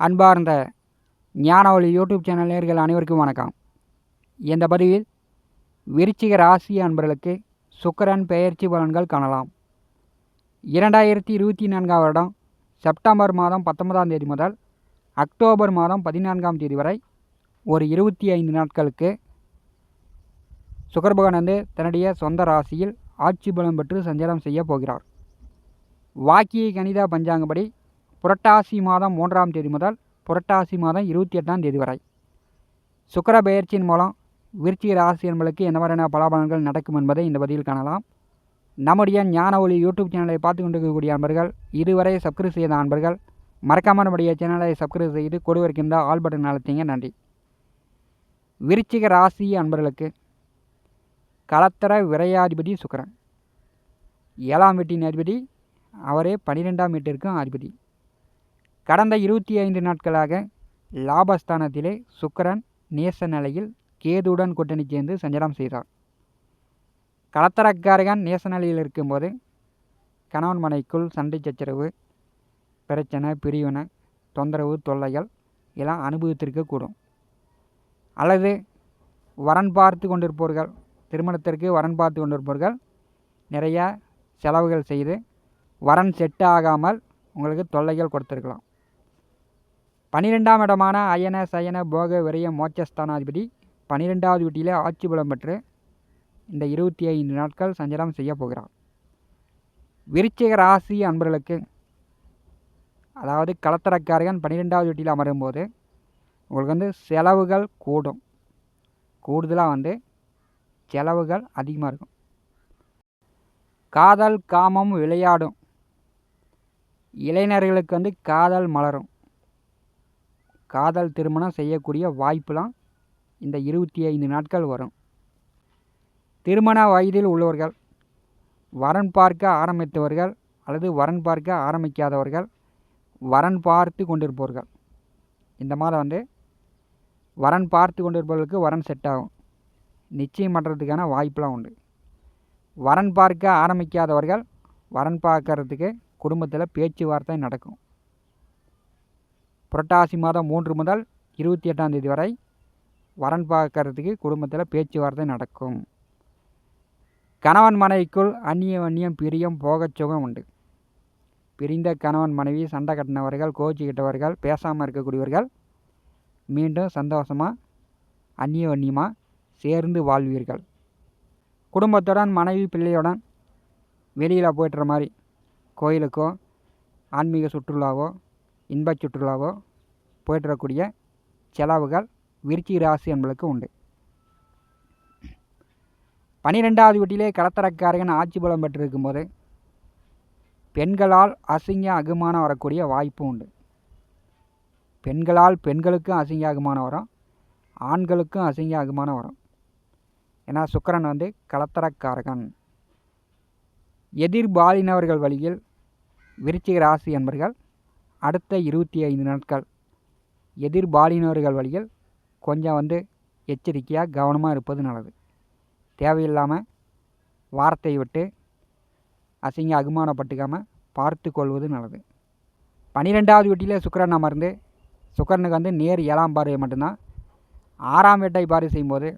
அன்பார்ந்த ஞானவழி YouTube channel நேயர்கள் அனைவருக்கும் வணக்கம். இந்த பதிவில் விருச்சிக ராசி அன்பர்களுக்கு சுக்கிரன் பெயர்ச்சி பலன்கள் காணலாம். 2024 வருடம் செப்டம்பர் மாதம் 19ஆம் தேதி முதல் அக்டோபர் மாதம் 14ஆம் தேதி வரை ஒரு 25 நாட்களுக்கு சுக்கிர பகவான் தன்னுடைய சொந்த ராசியில் ஆட்சி பலம் பெற்று சஞ்சாரம் செய்ய போகிறார். வாக்கிய கணித பஞ்சாங்கப்படி புரட்டாசி மாதம் 3ஆம் தேதி முதல் புரட்டாசி மாதம் 28ஆம் தேதி வரை சுக்கிர பெயர்ச்சியின் மூலம் விருச்சிக ராசி என்பதற்கு என்ன மாதிரியான பலாபலன்கள் நடக்கும் என்பதை இந்த பதிவில் காணலாம். நம்முடைய ஞான ஒளி யூடியூப் சேனலை பார்த்து கொண்டிருக்கக்கூடிய அன்பர்கள், இதுவரை சப்ஸ்கிரைப் செய்த அன்பர்கள் மறக்காமல் நம்முடைய சேனலை சப்ஸ்கிரைப் செய்து கொடுக்கின்ற ஆல் பட்டன் அழுத்திங்க. நன்றி. விருச்சிக ராசி அன்பர்களுக்கு களத்திர விரையாதிபதி சுக்கிரன், 7ஆம் வீட்டின் அதிபதி, அவரே 12ஆம் வீட்டிற்கும் அதிபதி. கடந்த 25 நாட்களாக லாபஸ்தானத்திலே சுக்கிரன் நேச நிலையில் கேதுவுடன் கூட்டணி சேர்ந்து சஞ்சாரம் செய்தார். களத்திரக்காரகன் நேச நிலையில் இருக்கும்போது கணவன் மனைக்குள் சண்டை சச்சரவு, பிரச்சனை, பிரிவினை, தொந்தரவு, தொல்லைகள் எல்லாம் அனுபவித்திருக்கக்கூடும். அல்லது வரன் பார்த்து கொண்டிருப்பவர்கள், திருமணத்திற்கு வரன் பார்த்து கொண்டிருப்பவர்கள் நிறையா செலவுகள் செய்து வரன் செட் ஆகாமல் உங்களுக்கு தொல்லைகள் கொடுத்துருக்கலாம். 12ஆம் இடமான அயன சயன போக விரய மோட்சஸ்தானாதிபதி 12வது வீட்டிலே ஆட்சி பலம் பெற்று இந்த 25 நாட்கள் சஞ்சாரம் செய்ய போகிறார். விருச்சிக ராசி அன்பர்களுக்கு, அதாவது களத்திரக்காரகன் 12வது வீட்டில் அமரும்போது உங்களுக்கு செலவுகள் கூடும். கூடுதலாக செலவுகள் அதிகமாக இருக்கும். காதல் காமம் விளையாடும் இளைஞர்களுக்கு காதல் மலரும். காதல் திருமணம் செய்யக்கூடிய வாய்ப்புலாம் இந்த 25 நாட்கள் வரும். திருமண வயதில் உள்ளவர்கள், வரன் பார்க்க ஆரம்பித்தவர்கள் அல்லது வரன் பார்க்க ஆரம்பிக்காதவர்கள், வரன் பார்த்து கொண்டிருப்பவர்கள், இந்த மாதம் வரன் பார்த்து கொண்டிருப்பவர்களுக்கு வரன் செட் ஆகும். நிச்சயம் பண்ணுறதுக்கான வாய்ப்பெலாம் உண்டு. வரன் பார்க்க ஆரம்பிக்காதவர்கள் வரன் பார்க்கறதுக்கு குடும்பத்தில் பேச்சுவார்த்தை நடக்கும். புரட்டாசி மாதம் 3 முதல் 28ஆம் தேதி வரை வரன் பார்க்கறதுக்கு குடும்பத்தில் பேச்சுவார்த்தை நடக்கும். கணவன் மனைவிக்குள் அந்நியம் பிரியம் போகச் சுகம் உண்டு. பிரிந்த கணவன் மனைவி, சண்டை கட்டினவர்கள், கோச்சிக்கிட்டவர்கள், பேசாமல் இருக்கக்கூடியவர்கள் மீண்டும் சந்தோஷமாக அந்நியமாக சேர்ந்து வாழ்வீர்கள். குடும்பத்துடன் மனைவி பிள்ளையுடன் வெளியில் போய்ட்டுற மாதிரி கோயிலுக்கோ ஆன்மீக சுற்றுலாவோ இன்ப சுற்றுலாவோ போய்ட்டுறக்கூடிய செலவுகள் விருச்சிக ராசி என்பதற்கு உண்டு. 12வது வீட்டிலே களத்திரக்காரகன் ஆட்சி பலம் பெற்றிருக்கும் போது பெண்களால் அசிங்க அகுமானம் வரக்கூடிய வாய்ப்பு உண்டு. பெண்களால் பெண்களுக்கும் அசிங்க அகுமானம் வரும், ஆண்களுக்கும் அசிங்க அகுமானம் வரும். ஏன்னா சுக்கிரன் களத்திரக்காரகன். எதிர்பாலினவர்கள் வழியில் விருச்சிக ராசி என்பர்கள் அடுத்த 25 நாட்கள் எதிர்பாலினவர்கள் வழியில் கொஞ்சம் எச்சரிக்கையாக கவனமாக இருப்பது நல்லது. தேவையில்லாமல் வார்த்தை விட்டு அசிங்க அகுமானப்பட்டுக்காமல் பார்த்து கொள்வது நல்லது. 12வது வீட்டிலே சுக்கிரன் அமர்ந்து சுக்கிரனுக்கு நேர் 7ஆம் பார்வை மட்டும்தான். 6ஆம் வீட்டை பார்வை செய்யும்போது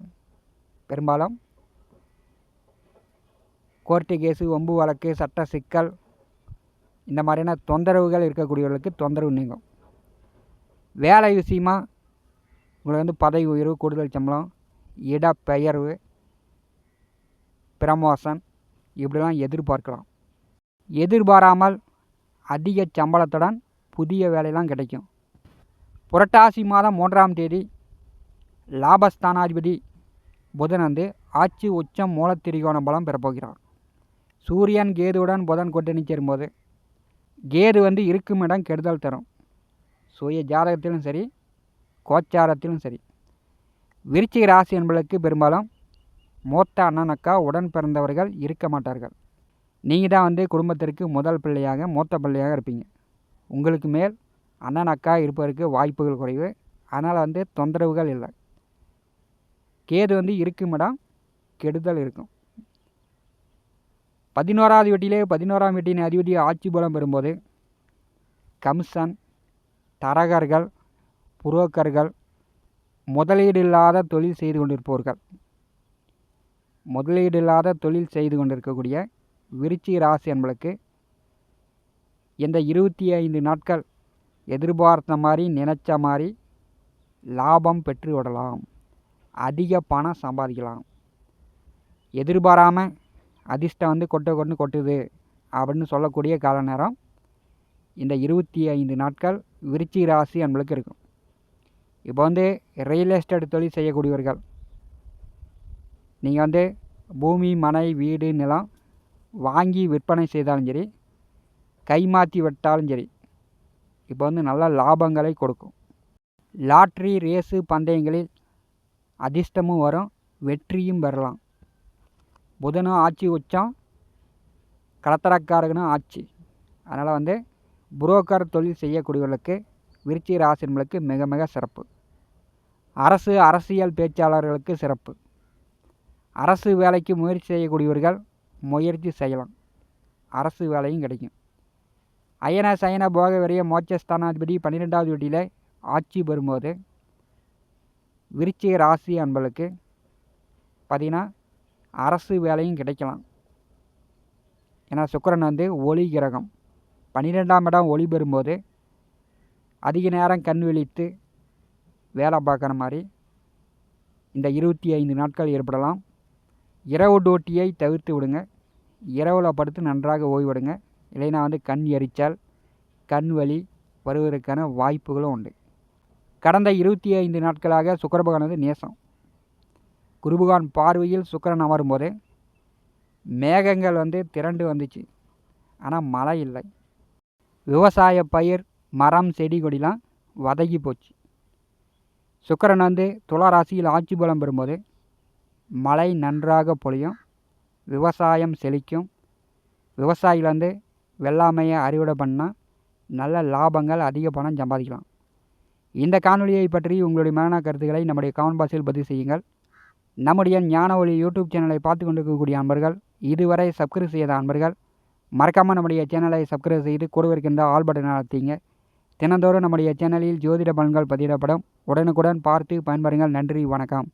பெரும்பாலும் கோர்ட்டு கேஸு, வம்பு வழக்கு, சட்ட சிக்கல், இந்த மாதிரியான தொந்தரவுகள் இருக்கக்கூடியவர்களுக்கு தொந்தரவு நீங்கும். வேலை விஷயமா உங்களுக்கு பதவி உயர்வு, கூடுதல் சம்பளம், இடப்பெயர்வு, ப்ரமோஷன் இப்படிலாம் எதிர்பார்க்கலாம். எதிர்பாராமல் அதிக சம்பளத்துடன் புதிய வேலையெல்லாம் கிடைக்கும். புரட்டாசி மாதம் 3ஆம் தேதி லாபஸ்தானாதிபதி புதன் ஆட்சி உச்சம் மூலத்திரிகோண பலம் பெறப்போகிறார். சூரியன் கேதுவுடன் புதன் கூட்டணி சேரும்போது கேது இருக்கும் இடம் கெடுதல் தரும். சுய ஜாதகத்திலும் சரி, கோச்சாரத்திலும் சரி. விருச்சிக ராசி என்பதற்கு பெரும்பாலும் மூத்த அண்ணன் அக்கா உடன் பிறந்தவர்கள் இருக்க மாட்டார்கள். நீங்கள் தான் குடும்பத்திற்கு முதல் பிள்ளையாக, மூத்த பிள்ளையாக இருப்பீங்க. உங்களுக்கு மேல் அண்ணன் அக்கா இருப்பதற்கு வாய்ப்புகள் குறைவு. அதனால் தொந்தரவுகள் இல்லை. கேது இருக்கும் இடம் கெடுதல் இருக்கும். 11வது வீட்டிலே 11ஆம் வீட்டின் அதிபதி ஆட்சி பலம் பெறும்போது கமிஷன், தரகர்கள், புரோக்கர்கள், முதலீடு இல்லாத தொழில் செய்து கொண்டிருப்பவர்கள், முதலீடு இல்லாத தொழில் செய்து கொண்டிருக்கக்கூடிய விருச்சிக ராசி என்பளுக்கு இந்த 25 நாட்கள் எதிர்பார்த்த மாதிரி நினச்ச மாதிரி லாபம் பெற்று விடலாம். அதிக பணம் சம்பாதிக்கலாம். எதிர்பாராமல் அதிர்ஷ்டம் வந்து கொட்டுது அப்படின்னு சொல்லக்கூடிய கால நேரம் இந்த 25 நாட்கள் விருச்சிக ராசி என்பளுக்கு இருக்கும். இப்போ வந்து ரியல் எஸ்டேட் தொழில் செய்யக்கூடியவர்கள், நீங்கள் வந்து பூமி, மனை, வீடு, நிலம் வாங்கி விற்பனை செய்தாலும் சரி, கைமாற்றி விட்டாலும் சரி, இப்போ வந்து நல்ல லாபங்களை கொடுக்கும். லாட்ரி, ரேஸு பந்தயங்களில் அதிர்ஷ்டமும் வரும், வெற்றியும் பெறலாம். புதனும் ஆட்சி உச்சம், கடத்தரக்காரகனும் ஆட்சி. அதனால் வந்து புரோக்கர் தொழில் செய்யக்கூடியவர்களுக்கு விருச்சிக ராசினர்களுக்கு மிக மிக சிறப்பு. அரசியல் பேச்சாளர்களுக்கு சிறப்பு. அரசு வேலைக்கு முயற்சி செய்யக்கூடியவர்கள் முயற்சி செய்யலாம், அரசு வேலையும் கிடைக்கும். அயன சயன போக வரைய மோட்சஸ்தானாதிபதி 12வது வீட்டில் ஆட்சி பெறும்போது விருச்சிக ராசி என்பளுக்கு பார்த்திங்கன்னா அரசு வேலையும் கிடைக்கலாம். ஏன்னா சுக்கிரன் வந்து ஒளி கிரகம், 12ஆம் இடம் ஒளி பெறும்போது அதிக நேரம் கண் விழித்து வேலை பார்க்குற மாதிரி இந்த 25 நாட்கள் ஏற்படலாம். இரவு டூட்டியை தவிர்த்து விடுங்க. இரவில் படுத்து நன்றாக ஓய்வெடுங்க. இல்லைன்னா வந்து கண் எரிச்சல், கண் வலி வருவதற்கான வாய்ப்புகளும் உண்டு. கடந்த 25 நாட்களாக சுக்கிர பகவான் வந்து நேசம். குரு பகவான் பார்வையில் சுக்கிரன் அமரும்போது மேகங்கள் வந்து திரண்டு வந்துச்சு, ஆனால் மழை இல்லை. விவசாய பயிர், மரம், செடி கொடிலாம் வதங்கி போச்சு. சுக்கிரன் வந்து துலா ராசியில் ஆட்சி பலம் பெறும்போது மழை நன்றாக பொழியும், விவசாயம் செழிக்கும். விவசாயிகள் வந்து வெள்ளாமையை அறுவடை பண்ணால் நல்ல லாபங்கள், அதிக பணம் சம்பாதிக்கலாம். இந்த காணொலியை பற்றி உங்களுடைய மேலான கருத்துக்களை நம்முடைய கமெண்ட் பாக்ஸில் பதிவு செய்யுங்கள். நம்முடைய ஞான ஒளி யூடியூப் சேனலை பார்த்து கொண்டிருக்கக்கூடிய அன்பர்கள், இதுவரை சப்ஸ்கிரைப் செய்யாத அன்பர்கள் மறக்காமல் நம்முடைய சேனலை சப்ஸ்கிரைப் செய்து கூட இருக்கின்ற ஆல் பட்டனை அழுத்திங்க. தினந்தோறும் நம்முடைய சேனலில் ஜோதிட பலன்கள் பதிவிடப்படும். உடனுக்குடன் பார்த்து பயன்பெறுங்கள். நன்றி, வணக்கம்.